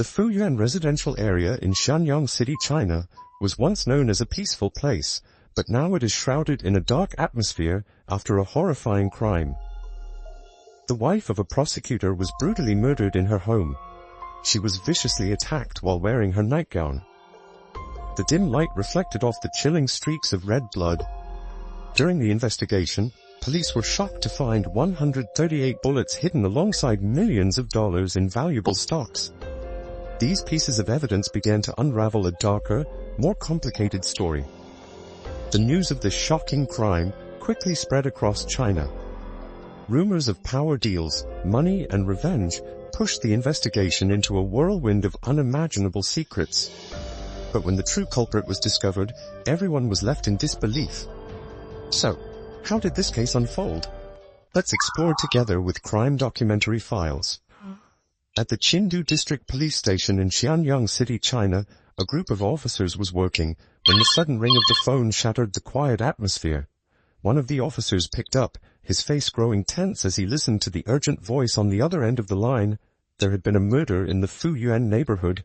The Fuyuan residential area in Xianyang City, China, was once known as a peaceful place, but now it is shrouded in a dark atmosphere after a horrifying crime. The wife of a prosecutor was brutally murdered in her home. She was viciously attacked while wearing her nightgown. The dim light reflected off the chilling streaks of red blood. During the investigation, police were shocked to find 138 bullets hidden alongside millions of dollars in valuable stocks. These pieces of evidence began to unravel a darker, more complicated story. The news of this shocking crime quickly spread across China. Rumors of power deals, money, and revenge pushed the investigation into a whirlwind of unimaginable secrets. But when the true culprit was discovered, everyone was left in disbelief. So, how did this case unfold? Let's explore together with Crime Documentary Files. At the Qindu District Police Station in Xianyang City, China, a group of officers was working when the sudden ring of the phone shattered the quiet atmosphere. One of the officers picked up, his face growing tense as he listened to the urgent voice on the other end of the line. There had been a murder in the Fuyuan neighborhood.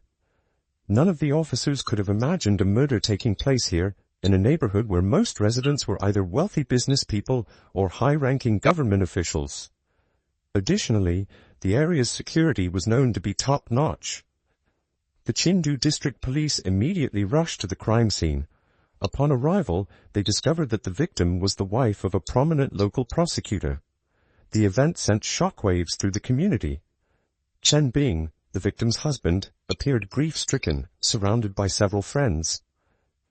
None of the officers could have imagined a murder taking place here, in a neighborhood where most residents were either wealthy business people or high-ranking government officials. Additionally, the area's security was known to be top-notch. The Qindu District Police immediately rushed to the crime scene. Upon arrival, they discovered that the victim was the wife of a prominent local prosecutor. The event sent shockwaves through the community. Chen Bing, the victim's husband, appeared grief-stricken, surrounded by several friends.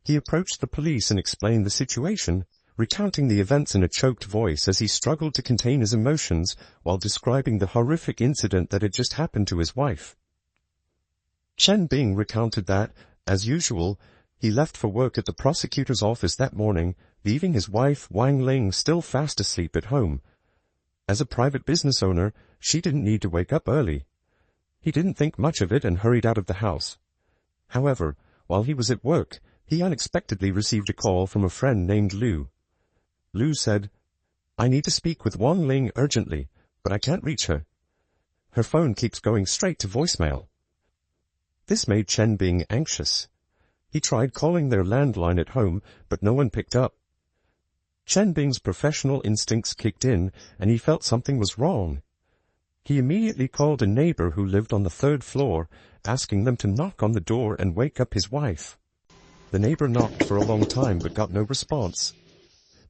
He approached the police and explained the situation, recounting the events in a choked voice as he struggled to contain his emotions while describing the horrific incident that had just happened to his wife. Chen Bing recounted that, as usual, he left for work at the prosecutor's office that morning, leaving his wife Wang Ling still fast asleep at home. As a private business owner, she didn't need to wake up early. He didn't think much of it and hurried out of the house. However, while he was at work, he unexpectedly received a call from a friend named Lu. Lu said, "I need to speak with Wang Ling urgently, but I can't reach her. Her phone keeps going straight to voicemail." This made Chen Bing anxious. He tried calling their landline at home, but no one picked up. Chen Bing's professional instincts kicked in, and he felt something was wrong. He immediately called a neighbor who lived on the third floor, asking them to knock on the door and wake up his wife. The neighbor knocked for a long time but got no response.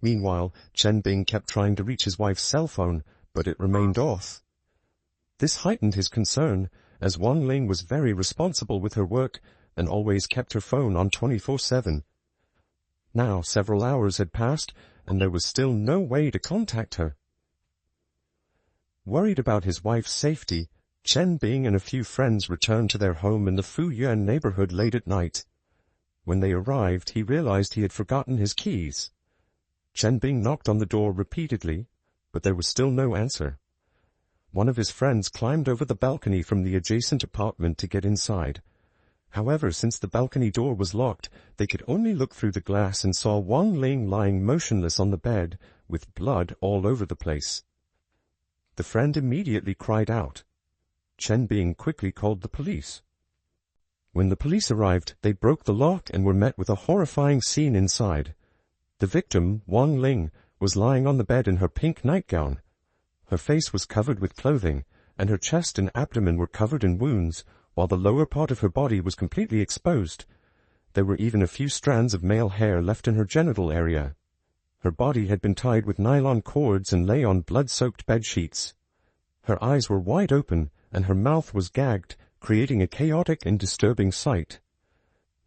Meanwhile, Chen Bing kept trying to reach his wife's cell phone, but it remained off. This heightened his concern, as Wang Ling was very responsible with her work and always kept her phone on 24/7. Now several hours had passed, and there was still no way to contact her. Worried about his wife's safety, Chen Bing and a few friends returned to their home in the Fuyuan neighborhood late at night. When they arrived, he realized he had forgotten his keys. Chen Bing knocked on the door repeatedly, but there was still no answer. One of his friends climbed over the balcony from the adjacent apartment to get inside. However, since the balcony door was locked, they could only look through the glass and saw Wang Ling lying motionless on the bed, with blood all over the place. The friend immediately cried out. Chen Bing quickly called the police. When the police arrived, they broke the lock and were met with a horrifying scene inside. The victim, Wang Ling, was lying on the bed in her pink nightgown. Her face was covered with clothing, and her chest and abdomen were covered in wounds, while the lower part of her body was completely exposed. There were even a few strands of male hair left in her genital area. Her body had been tied with nylon cords and lay on blood-soaked bedsheets. Her eyes were wide open, and her mouth was gagged, creating a chaotic and disturbing sight.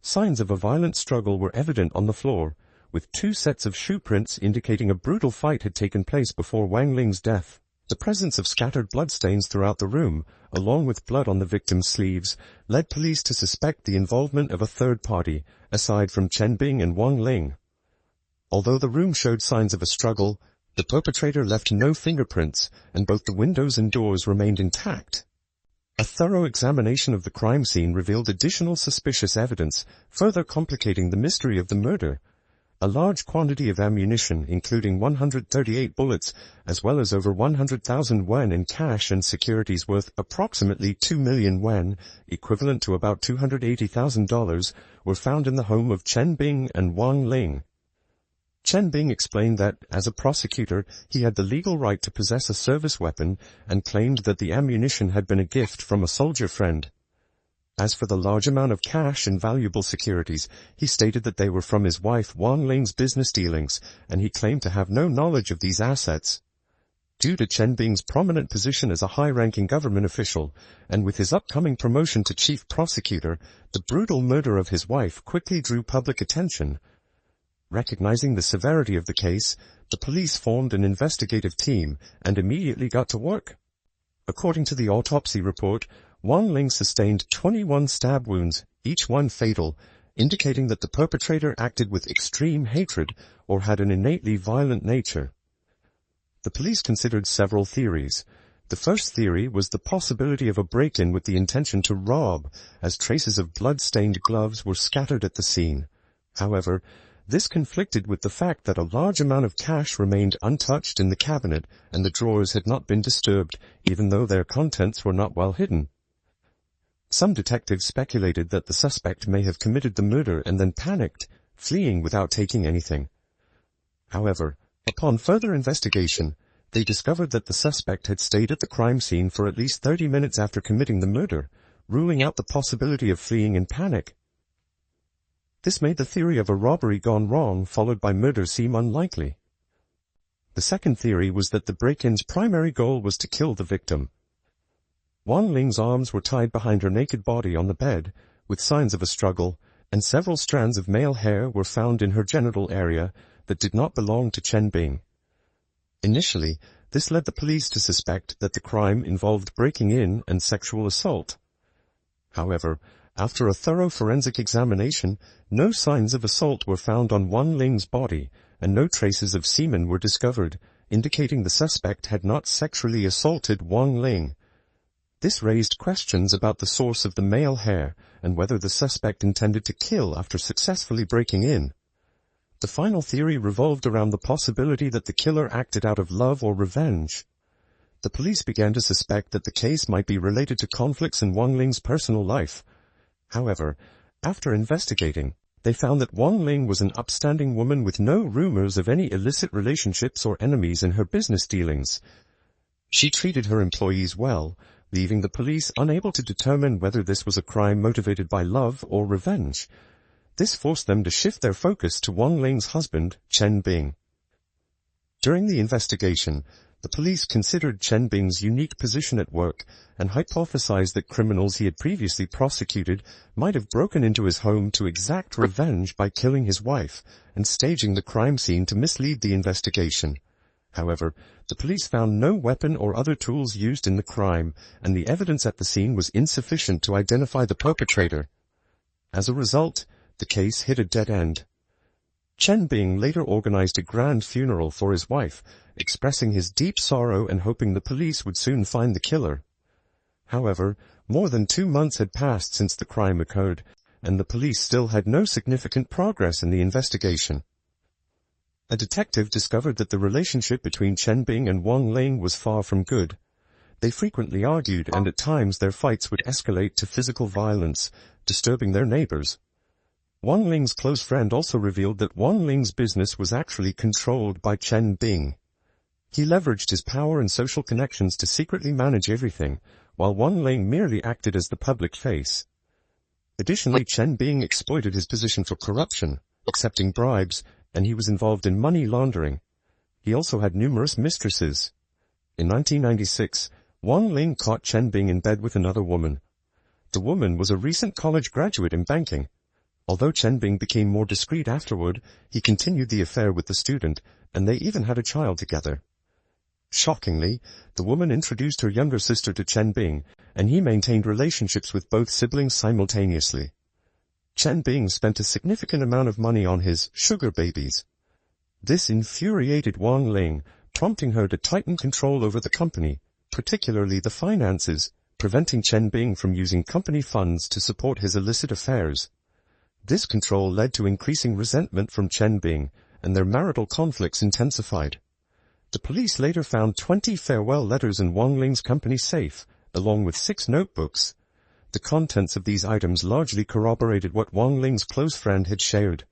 Signs of a violent struggle were evident on the floor, with 2 sets of shoe prints indicating a brutal fight had taken place before Wang Ling's death. The presence of scattered bloodstains throughout the room, along with blood on the victim's sleeves, led police to suspect the involvement of a third party, aside from Chen Bing and Wang Ling. Although the room showed signs of a struggle, the perpetrator left no fingerprints, and both the windows and doors remained intact. A thorough examination of the crime scene revealed additional suspicious evidence, further complicating the mystery of the murder. a large quantity of ammunition including 138 bullets, as well as over 100,000 yuan in cash and securities worth approximately 2 million yuan, equivalent to about $280,000, were found in the home of Chen Bing and Wang Ling. Chen Bing explained that, as a prosecutor, he had the legal right to possess a service weapon and claimed that the ammunition had been a gift from a soldier friend. As for the large amount of cash and valuable securities, he stated that they were from his wife Wang Ling's business dealings, and he claimed to have no knowledge of these assets. Due to Chen Bing's prominent position as a high-ranking government official, and with his upcoming promotion to chief prosecutor, the brutal murder of his wife quickly drew public attention. Recognizing the severity of the case, the police formed an investigative team and immediately got to work. According to the autopsy report, Wang Ling sustained 21 stab wounds, each one fatal, indicating that the perpetrator acted with extreme hatred or had an innately violent nature. The police considered several theories. The first theory was the possibility of a break-in with the intention to rob, as traces of blood-stained gloves were scattered at the scene. However, this conflicted with the fact that a large amount of cash remained untouched in the cabinet and the drawers had not been disturbed, even though their contents were not well hidden. Some detectives speculated that the suspect may have committed the murder and then panicked, fleeing without taking anything. However, upon further investigation, they discovered that the suspect had stayed at the crime scene for at least 30 minutes after committing the murder, ruling out the possibility of fleeing in panic. This made the theory of a robbery gone wrong followed by murder seem unlikely. The second theory was that the break-in's primary goal was to kill the victim. Wang Ling's arms were tied behind her naked body on the bed, with signs of a struggle, and several strands of male hair were found in her genital area that did not belong to Chen Bing. Initially, this led the police to suspect that the crime involved breaking in and sexual assault. However, after a thorough forensic examination, no signs of assault were found on Wang Ling's body, and no traces of semen were discovered, indicating the suspect had not sexually assaulted Wang Ling. This raised questions about the source of the male hair and whether the suspect intended to kill after successfully breaking in. The final theory revolved around the possibility that the killer acted out of love or revenge. The police began to suspect that the case might be related to conflicts in Wang Ling's personal life. However, after investigating, they found that Wang Ling was an upstanding woman with no rumors of any illicit relationships or enemies in her business dealings. She treated her employees well, leaving the police unable to determine whether this was a crime motivated by love or revenge. This forced them to shift their focus to Wang Ling's husband, Chen Bing. During the investigation, the police considered Chen Bing's unique position at work and hypothesized that criminals he had previously prosecuted might have broken into his home to exact revenge by killing his wife and staging the crime scene to mislead the investigation. However, the police found no weapon or other tools used in the crime, and the evidence at the scene was insufficient to identify the perpetrator. As a result, the case hit a dead end. Chen Bing later organized a grand funeral for his wife, expressing his deep sorrow and hoping the police would soon find the killer. However, more than 2 months had passed since the crime occurred, and the police still had no significant progress in the investigation. A detective discovered that the relationship between Chen Bing and Wang Ling was far from good. They frequently argued, and at times their fights would escalate to physical violence, disturbing their neighbors. Wang Ling's close friend also revealed that Wang Ling's business was actually controlled by Chen Bing. He leveraged his power and social connections to secretly manage everything, while Wang Ling merely acted as the public face. Additionally, Chen Bing exploited his position for corruption, accepting bribes, and he was involved in money laundering. He also had numerous mistresses. In 1996, Wang Ling caught Chen Bing in bed with another woman. The woman was a recent college graduate in banking. Although Chen Bing became more discreet afterward, he continued the affair with the student, and they even had a child together. Shockingly, the woman introduced her younger sister to Chen Bing, and he maintained relationships with both siblings simultaneously. Chen Bing spent a significant amount of money on his sugar babies. This infuriated Wang Ling, prompting her to tighten control over the company, particularly the finances, preventing Chen Bing from using company funds to support his illicit affairs. This control led to increasing resentment from Chen Bing, and their marital conflicts intensified. The police later found 20 farewell letters in Wang Ling's company safe, along with 6 notebooks. The contents of these items largely corroborated what Wang Ling's close friend had shared.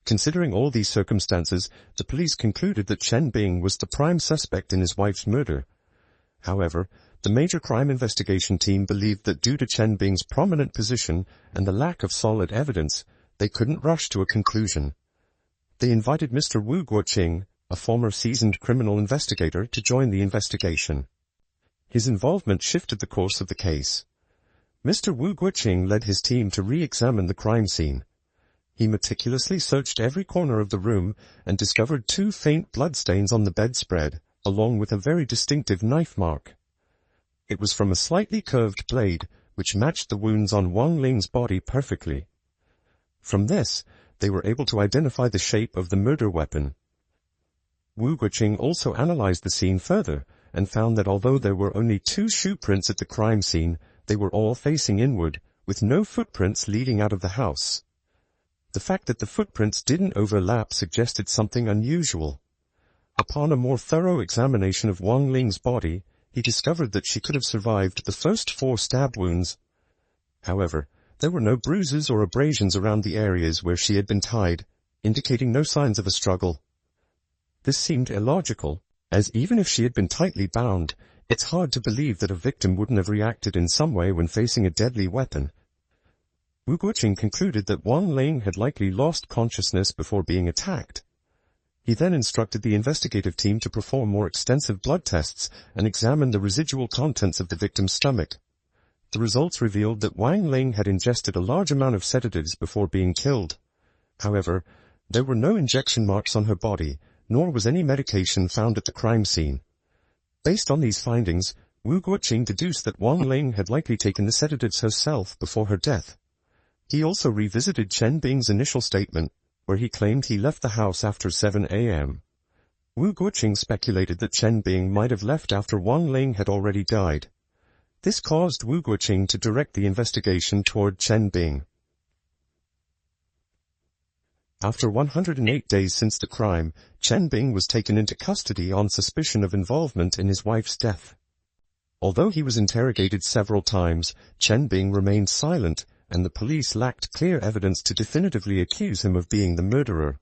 Considering all these circumstances, the police concluded that Chen Bing was the prime suspect in his wife's murder. However, the major crime investigation team believed that due to Chen Bing's prominent position and the lack of solid evidence, they couldn't rush to a conclusion. They invited Mr. Wu Guoqing, a former seasoned criminal investigator, to join the investigation. His involvement shifted the course of the case. Mr. Wu Guoqing led his team to re-examine the crime scene. He meticulously searched every corner of the room and discovered 2 faint bloodstains on the bedspread, along with a very distinctive knife mark. It was from a slightly curved blade, which matched the wounds on Wang Ling's body perfectly. From this, they were able to identify the shape of the murder weapon. Wu Guoqing also analyzed the scene further and found that although there were only 2 shoe prints at the crime scene, they were all facing inward, with no footprints leading out of the house. The fact that the footprints didn't overlap suggested something unusual. Upon a more thorough examination of Wang Ling's body, he discovered that she could have survived the first 4 stab wounds. However, there were no bruises or abrasions around the areas where she had been tied, indicating no signs of a struggle. This seemed illogical, as even if she had been tightly bound, it's hard to believe that a victim wouldn't have reacted in some way when facing a deadly weapon. Wu Guoqing concluded that Wang Ling had likely lost consciousness before being attacked. He then instructed the investigative team to perform more extensive blood tests and examine the residual contents of the victim's stomach. The results revealed that Wang Ling had ingested a large amount of sedatives before being killed. However, there were no injection marks on her body, nor was any medication found at the crime scene. Based on these findings, Wu Guoqing deduced that Wang Ling had likely taken the sedatives herself before her death. He also revisited Chen Bing's initial statement, where he claimed he left the house after 7 a.m. Wu Guoqing speculated that Chen Bing might have left after Wang Ling had already died. This caused Wu Guoqing to direct the investigation toward Chen Bing. After 108 days since the crime, Chen Bing was taken into custody on suspicion of involvement in his wife's death. Although he was interrogated several times, Chen Bing remained silent, and the police lacked clear evidence to definitively accuse him of being the murderer.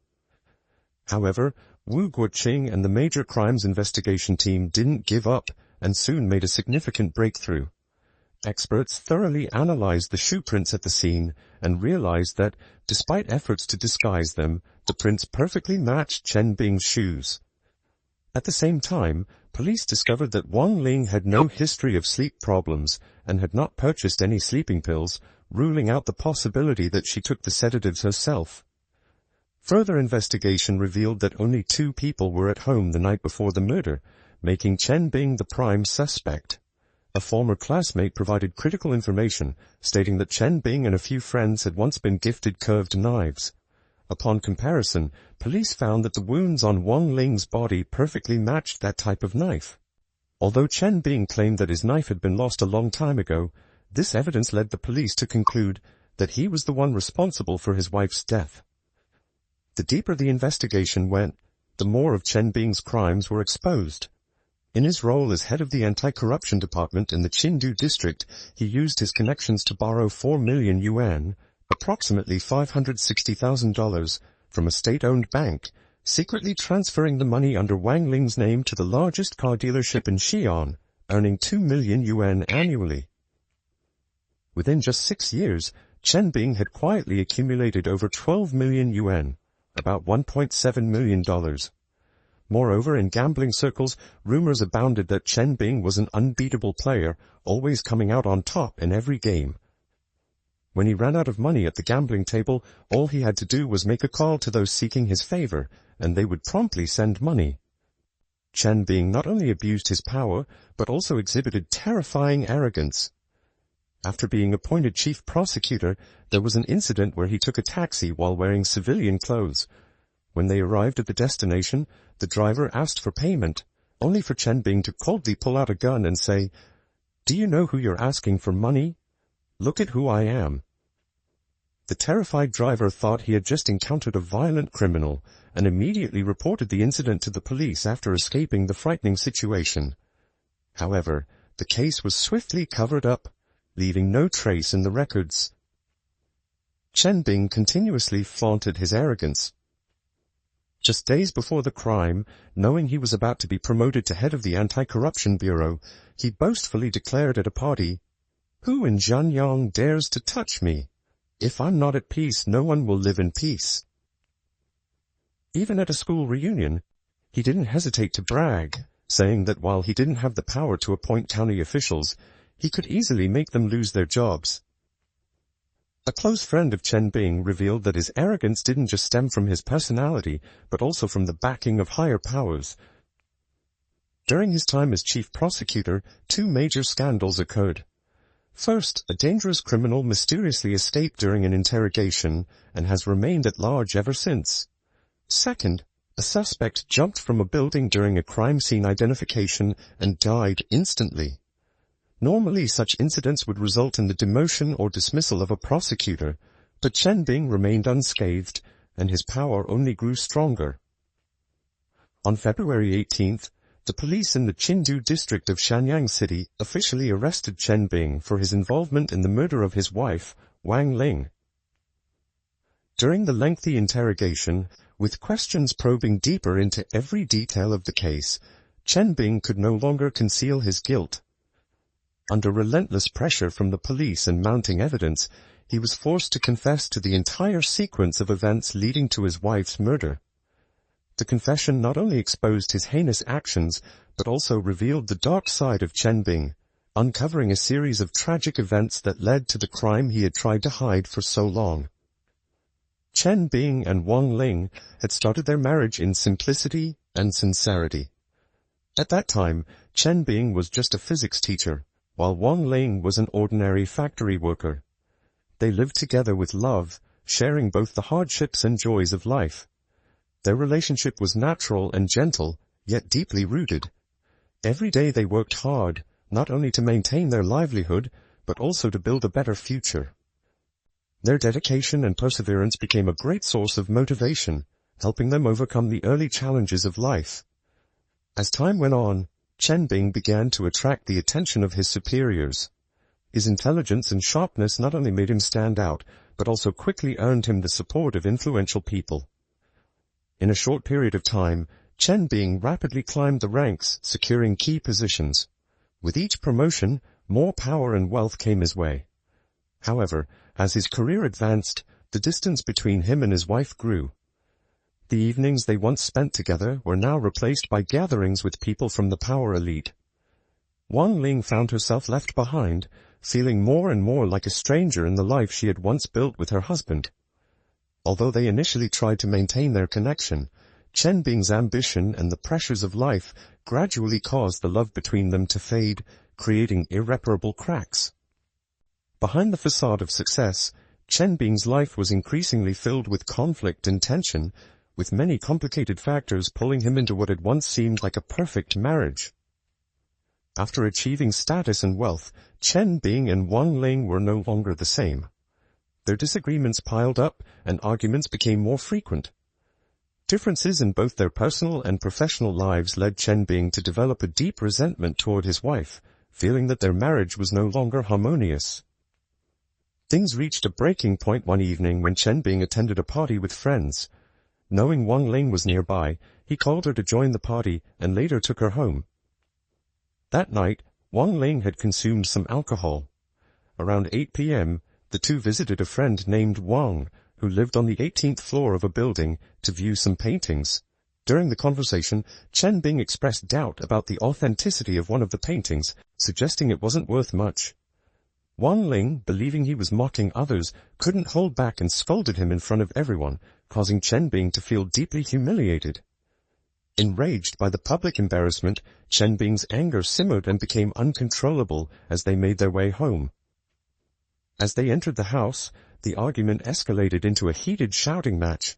However, Wu Guoqing and the major crimes investigation team didn't give up and soon made a significant breakthrough. Experts thoroughly analyzed the shoe prints at the scene and realized that, despite efforts to disguise them, the prints perfectly matched Chen Bing's shoes. At the same time, police discovered that Wang Ling had no history of sleep problems and had not purchased any sleeping pills, ruling out the possibility that she took the sedatives herself. Further investigation revealed that only 2 people were at home the night before the murder, making Chen Bing the prime suspect. A former classmate provided critical information, stating that Chen Bing and a few friends had once been gifted curved knives. Upon comparison, police found that the wounds on Wang Ling's body perfectly matched that type of knife. Although Chen Bing claimed that his knife had been lost a long time ago, this evidence led the police to conclude that he was the one responsible for his wife's death. The deeper the investigation went, the more of Chen Bing's crimes were exposed. In his role as head of the anti-corruption department in the Qindu district, he used his connections to borrow 4 million yuan, approximately $560,000, from a state-owned bank, secretly transferring the money under Wang Ling's name to the largest car dealership in Xi'an, earning 2 million yuan annually. Within just 6 years, Chen Bing had quietly accumulated over 12 million yuan, about $1.7 million. Moreover, in gambling circles, rumors abounded that Chen Bing was an unbeatable player, always coming out on top in every game. When he ran out of money at the gambling table, all he had to do was make a call to those seeking his favor, and they would promptly send money. Chen Bing not only abused his power, but also exhibited terrifying arrogance. After being appointed chief prosecutor, there was an incident where he took a taxi while wearing civilian clothes. When they arrived at the destination, the driver asked for payment, only for Chen Bing to coldly pull out a gun and say, "Do you know who you're asking for money? Look at who I am." The terrified driver thought he had just encountered a violent criminal and immediately reported the incident to the police after escaping the frightening situation. However, the case was swiftly covered up, leaving no trace in the records. Chen Bing continuously flaunted his arrogance. Just days before the crime, knowing he was about to be promoted to head of the Anti-Corruption Bureau, he boastfully declared at a party, "Who in Zhanyang dares to touch me? If I'm not at peace, no one will live in peace." Even at a school reunion, he didn't hesitate to brag, saying that while he didn't have the power to appoint county officials, he could easily make them lose their jobs. A close friend of Chen Bing revealed that his arrogance didn't just stem from his personality, but also from the backing of higher powers. During his time as chief prosecutor, two major scandals occurred. First, a dangerous criminal mysteriously escaped during an interrogation and has remained at large ever since. Second, a suspect jumped from a building during a crime scene identification and died instantly. Normally, such incidents would result in the demotion or dismissal of a prosecutor, but Chen Bing remained unscathed, and his power only grew stronger. On February 18th, the police in the Qindu district of Shanyang City officially arrested Chen Bing for his involvement in the murder of his wife, Wang Ling. During the lengthy interrogation, with questions probing deeper into every detail of the case, Chen Bing could no longer conceal his guilt. Under relentless pressure from the police and mounting evidence, he was forced to confess to the entire sequence of events leading to his wife's murder. The confession not only exposed his heinous actions, but also revealed the dark side of Chen Bing, uncovering a series of tragic events that led to the crime he had tried to hide for so long. Chen Bing and Wang Ling had started their marriage in simplicity and sincerity. At that time, Chen Bing was just a physics teacher, while Wang Ling was an ordinary factory worker. They lived together with love, sharing both the hardships and joys of life. Their relationship was natural and gentle, yet deeply rooted. Every day they worked hard, not only to maintain their livelihood, but also to build a better future. Their dedication and perseverance became a great source of motivation, helping them overcome the early challenges of life. As time went on, Chen Bing began to attract the attention of his superiors. His intelligence and sharpness not only made him stand out, but also quickly earned him the support of influential people. In a short period of time, Chen Bing rapidly climbed the ranks, securing key positions. With each promotion, more power and wealth came his way. However, as his career advanced, the distance between him and his wife grew. The evenings they once spent together were now replaced by gatherings with people from the power elite. Wang Ling found herself left behind, feeling more and more like a stranger in the life she had once built with her husband. Although they initially tried to maintain their connection, Chen Bing's ambition and the pressures of life gradually caused the love between them to fade, creating irreparable cracks. Behind the facade of success, Chen Bing's life was increasingly filled with conflict and tension, with many complicated factors pulling him into what had once seemed like a perfect marriage. After achieving status and wealth, Chen Bing and Wang Ling were no longer the same. Their disagreements piled up and arguments became more frequent. Differences in both their personal and professional lives led Chen Bing to develop a deep resentment toward his wife, feeling that their marriage was no longer harmonious. Things reached a breaking point one evening when Chen Bing attended a party with friends. Knowing Wang Ling was nearby, he called her to join the party and later took her home. That night, Wang Ling had consumed some alcohol. Around 8 p.m., the two visited a friend named Wang, who lived on the 18th floor of a building, to view some paintings. During the conversation, Chen Bing expressed doubt about the authenticity of one of the paintings, suggesting it wasn't worth much. Wang Ling, believing he was mocking others, couldn't hold back and scolded him in front of everyone, causing Chen Bing to feel deeply humiliated. Enraged by the public embarrassment, Chen Bing's anger simmered and became uncontrollable as they made their way home. As they entered the house, the argument escalated into a heated shouting match.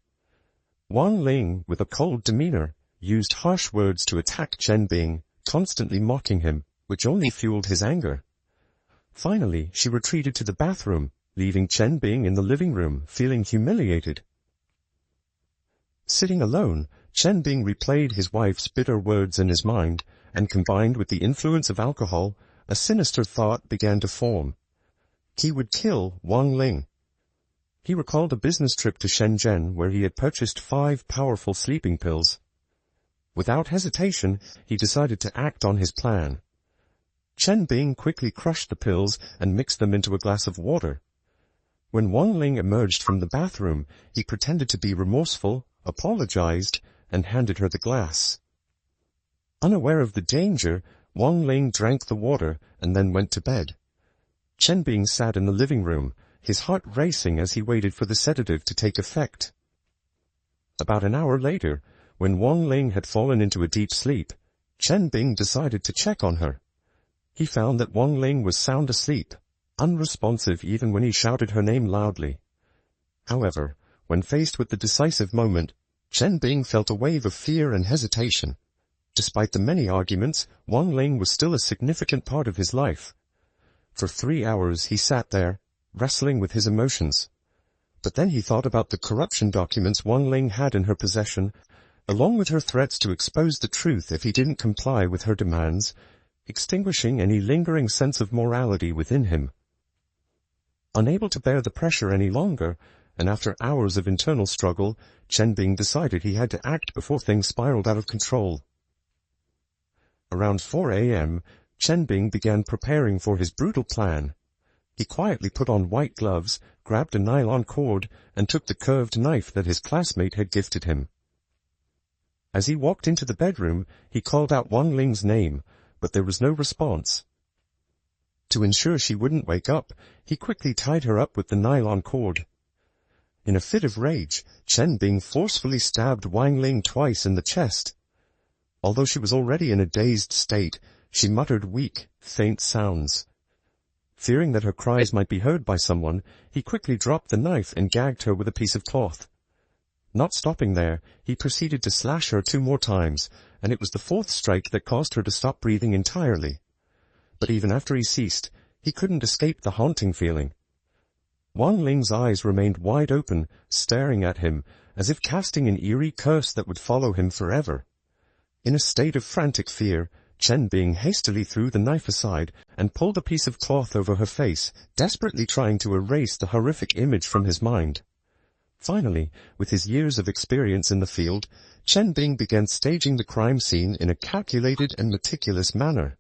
Wang Ling, with a cold demeanor, used harsh words to attack Chen Bing, constantly mocking him, which only fueled his anger. Finally, she retreated to the bathroom, leaving Chen Bing in the living room, feeling humiliated. Sitting alone, Chen Bing replayed his wife's bitter words in his mind, and combined with the influence of alcohol, a sinister thought began to form. He would kill Wang Ling. He recalled a business trip to Shenzhen where he had purchased 5 powerful sleeping pills. Without hesitation, he decided to act on his plan. Chen Bing quickly crushed the pills and mixed them into a glass of water. When Wang Ling emerged from the bathroom, he pretended to be remorseful, apologized, and handed her the glass. Unaware of the danger, Wang Ling drank the water and then went to bed. Chen Bing sat in the living room, his heart racing as he waited for the sedative to take effect. About an hour later, when Wang Ling had fallen into a deep sleep, Chen Bing decided to check on her. He found that Wang Ling was sound asleep, unresponsive even when he shouted her name loudly. However, when faced with the decisive moment, Chen Bing felt a wave of fear and hesitation. Despite the many arguments, Wang Ling was still a significant part of his life. For 3 hours he sat there, wrestling with his emotions. But then he thought about the corruption documents Wang Ling had in her possession, along with her threats to expose the truth if he didn't comply with her demands, extinguishing any lingering sense of morality within him. Unable to bear the pressure any longer, and after hours of internal struggle, Chen Bing decided he had to act before things spiraled out of control. Around 4 a.m., Chen Bing began preparing for his brutal plan. He quietly put on white gloves, grabbed a nylon cord, and took the curved knife that his classmate had gifted him. As he walked into the bedroom, he called out Wang Ling's name, but there was no response. To ensure she wouldn't wake up, he quickly tied her up with the nylon cord. In a fit of rage, Chen Bing forcefully stabbed Wang Ling twice in the chest. Although she was already in a dazed state, she muttered weak, faint sounds. Fearing that her cries might be heard by someone, he quickly dropped the knife and gagged her with a piece of cloth. Not stopping there, he proceeded to slash her 2 more times, and it was the 4th strike that caused her to stop breathing entirely. But even after he ceased, he couldn't escape the haunting feeling. Wang Ling's eyes remained wide open, staring at him, as if casting an eerie curse that would follow him forever. In a state of frantic fear, Chen Bing hastily threw the knife aside and pulled a piece of cloth over her face, desperately trying to erase the horrific image from his mind. Finally, with his years of experience in the field, Chen Bing began staging the crime scene in a calculated and meticulous manner.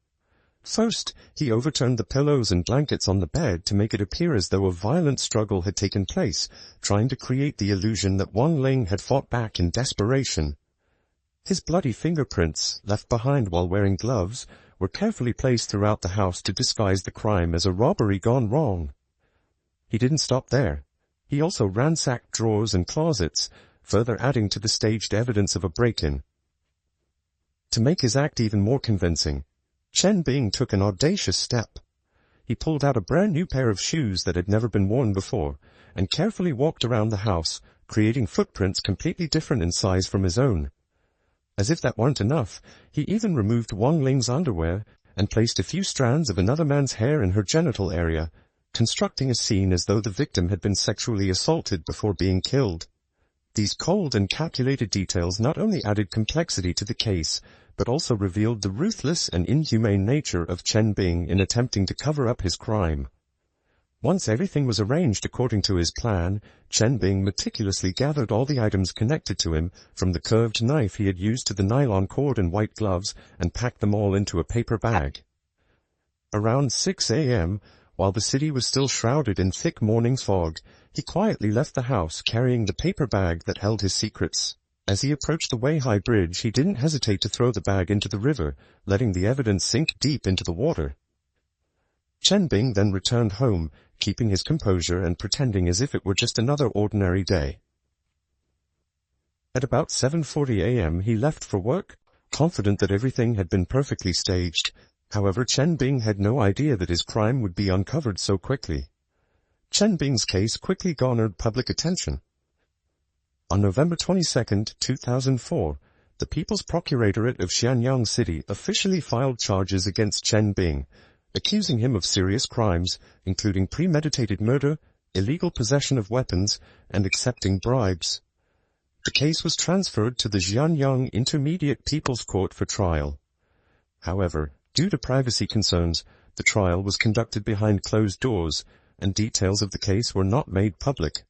First, he overturned the pillows and blankets on the bed to make it appear as though a violent struggle had taken place, trying to create the illusion that Wang Ling had fought back in desperation. His bloody fingerprints, left behind while wearing gloves, were carefully placed throughout the house to disguise the crime as a robbery gone wrong. He didn't stop there. He also ransacked drawers and closets, further adding to the staged evidence of a break-in. To make his act even more convincing, Chen Bing took an audacious step. He pulled out a brand new pair of shoes that had never been worn before, and carefully walked around the house, creating footprints completely different in size from his own. As if that weren't enough, he even removed Wang Ling's underwear and placed a few strands of another man's hair in her genital area, constructing a scene as though the victim had been sexually assaulted before being killed. These cold and calculated details not only added complexity to the case, but also revealed the ruthless and inhumane nature of Chen Bing in attempting to cover up his crime. Once everything was arranged according to his plan, Chen Bing meticulously gathered all the items connected to him, from the curved knife he had used to the nylon cord and white gloves, and packed them all into a paper bag. Around 6 a.m., while the city was still shrouded in thick morning fog, he quietly left the house carrying the paper bag that held his secrets. As he approached the Weihai Bridge, he didn't hesitate to throw the bag into the river, letting the evidence sink deep into the water. Chen Bing then returned home, keeping his composure and pretending as if it were just another ordinary day. At about 7:40 a.m. he left for work, confident that everything had been perfectly staged. However, Chen Bing had no idea that his crime would be uncovered so quickly. Chen Bing's case quickly garnered public attention. On November 22, 2004, the People's Procuratorate of Xianyang City officially filed charges against Chen Bing, accusing him of serious crimes, including premeditated murder, illegal possession of weapons, and accepting bribes. The case was transferred to the Xianyang Intermediate People's Court for trial. However, due to privacy concerns, the trial was conducted behind closed doors, and details of the case were not made public.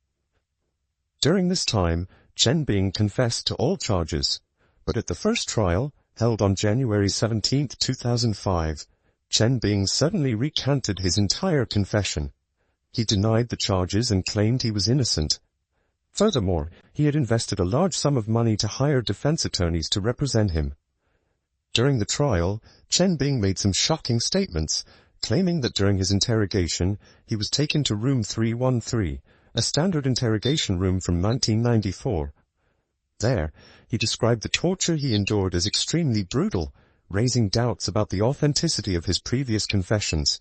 During this time, Chen Bing confessed to all charges, but at the first trial, held on January 17, 2005, Chen Bing suddenly recanted his entire confession. He denied the charges and claimed he was innocent. Furthermore, he had invested a large sum of money to hire defense attorneys to represent him. During the trial, Chen Bing made some shocking statements, claiming that during his interrogation, he was taken to room 313, a standard interrogation room from 1994. There, he described the torture he endured as extremely brutal, raising doubts about the authenticity of his previous confessions.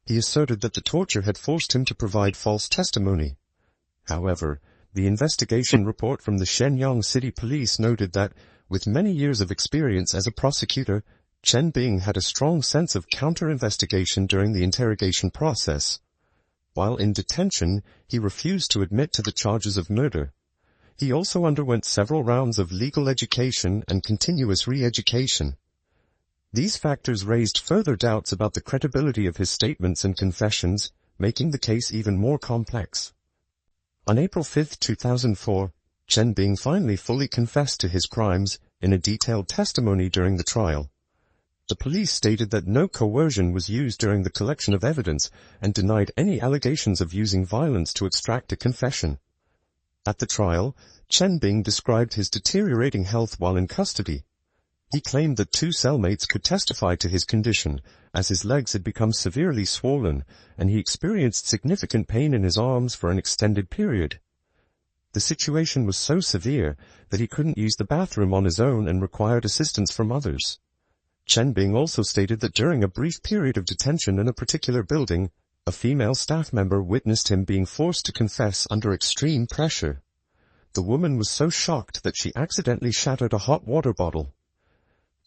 He asserted that the torture had forced him to provide false testimony. However, the investigation report from the Shenyang City Police noted that, with many years of experience as a prosecutor, Chen Bing had a strong sense of counter-investigation during the interrogation process. While in detention, he refused to admit to the charges of murder. He also underwent several rounds of legal education and continuous re-education. These factors raised further doubts about the credibility of his statements and confessions, making the case even more complex. On April 5, 2004, Chen Bing finally fully confessed to his crimes in a detailed testimony during the trial. The police stated that no coercion was used during the collection of evidence and denied any allegations of using violence to extract a confession. At the trial, Chen Bing described his deteriorating health while in custody. He claimed that 2 cellmates could testify to his condition, as his legs had become severely swollen, and he experienced significant pain in his arms for an extended period. The situation was so severe that he couldn't use the bathroom on his own and required assistance from others. Chen Bing also stated that during a brief period of detention in a particular building, a female staff member witnessed him being forced to confess under extreme pressure. The woman was so shocked that she accidentally shattered a hot water bottle.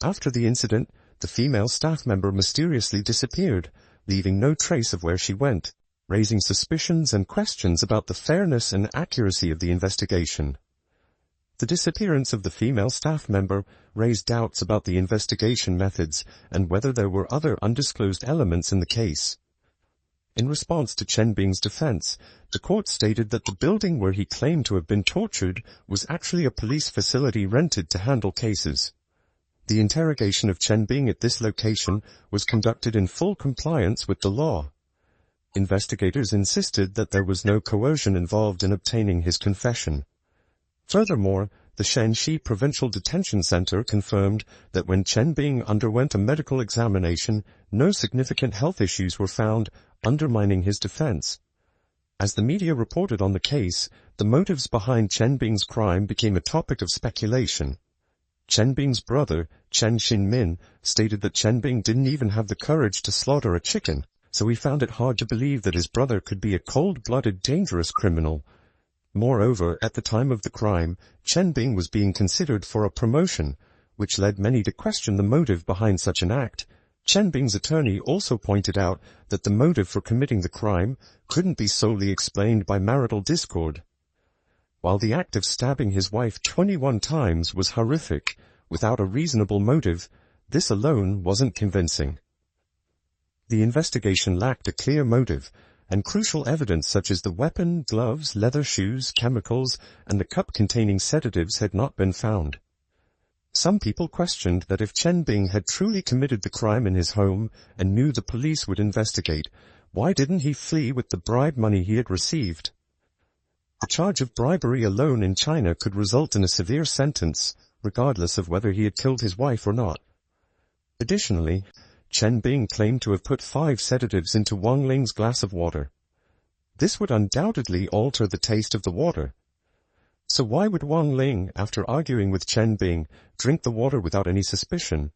After the incident, the female staff member mysteriously disappeared, leaving no trace of where she went, raising suspicions and questions about the fairness and accuracy of the investigation. The disappearance of the female staff member raised doubts about the investigation methods and whether there were other undisclosed elements in the case. In response to Chen Bing's defense, the court stated that the building where he claimed to have been tortured was actually a police facility rented to handle cases. The interrogation of Chen Bing at this location was conducted in full compliance with the law. Investigators insisted that there was no coercion involved in obtaining his confession. Furthermore, the Shanxi Provincial Detention Center confirmed that when Chen Bing underwent a medical examination, no significant health issues were found, undermining his defense. As the media reported on the case, the motives behind Chen Bing's crime became a topic of speculation. Chen Bing's brother, Chen Xinmin, stated that Chen Bing didn't even have the courage to slaughter a chicken, so he found it hard to believe that his brother could be a cold-blooded, dangerous criminal. Moreover, at the time of the crime, Chen Bing was being considered for a promotion, which led many to question the motive behind such an act. Chen Bing's attorney also pointed out that the motive for committing the crime couldn't be solely explained by marital discord. While the act of stabbing his wife 21 times was horrific, without a reasonable motive, this alone wasn't convincing. The investigation lacked a clear motive, and crucial evidence such as the weapon, gloves, leather shoes, chemicals, and the cup containing sedatives had not been found. Some people questioned that if Chen Bing had truly committed the crime in his home and knew the police would investigate, why didn't he flee with the bribe money he had received? The charge of bribery alone in China could result in a severe sentence, regardless of whether he had killed his wife or not. Additionally, Chen Bing claimed to have put 5 sedatives into Wang Ling's glass of water. This would undoubtedly alter the taste of the water. So why would Wang Ling, after arguing with Chen Bing, drink the water without any suspicion?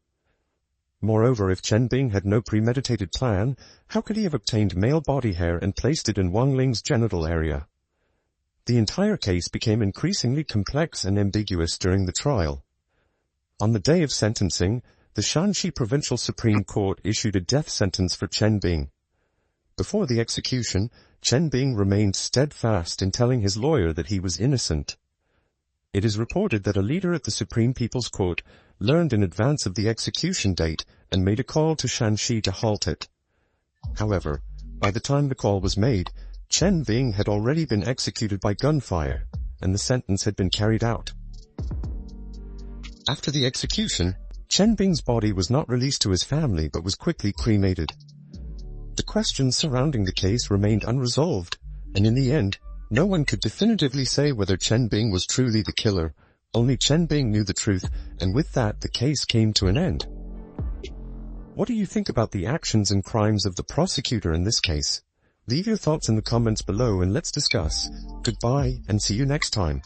Moreover, if Chen Bing had no premeditated plan, how could he have obtained male body hair and placed it in Wang Ling's genital area? The entire case became increasingly complex and ambiguous during the trial. On the day of sentencing, the Shanxi Provincial Supreme Court issued a death sentence for Chen Bing. Before the execution, Chen Bing remained steadfast in telling his lawyer that he was innocent. It is reported that a leader at the Supreme People's Court learned in advance of the execution date and made a call to Shanxi to halt it. However, by the time the call was made, Chen Bing had already been executed by gunfire, and the sentence had been carried out. After the execution, Chen Bing's body was not released to his family but was quickly cremated. The questions surrounding the case remained unresolved, and in the end, no one could definitively say whether Chen Bing was truly the killer. Only Chen Bing knew the truth, and with that, the case came to an end. What do you think about the actions and crimes of the prosecutor in this case? Leave your thoughts in the comments below and let's discuss. Goodbye, and see you next time.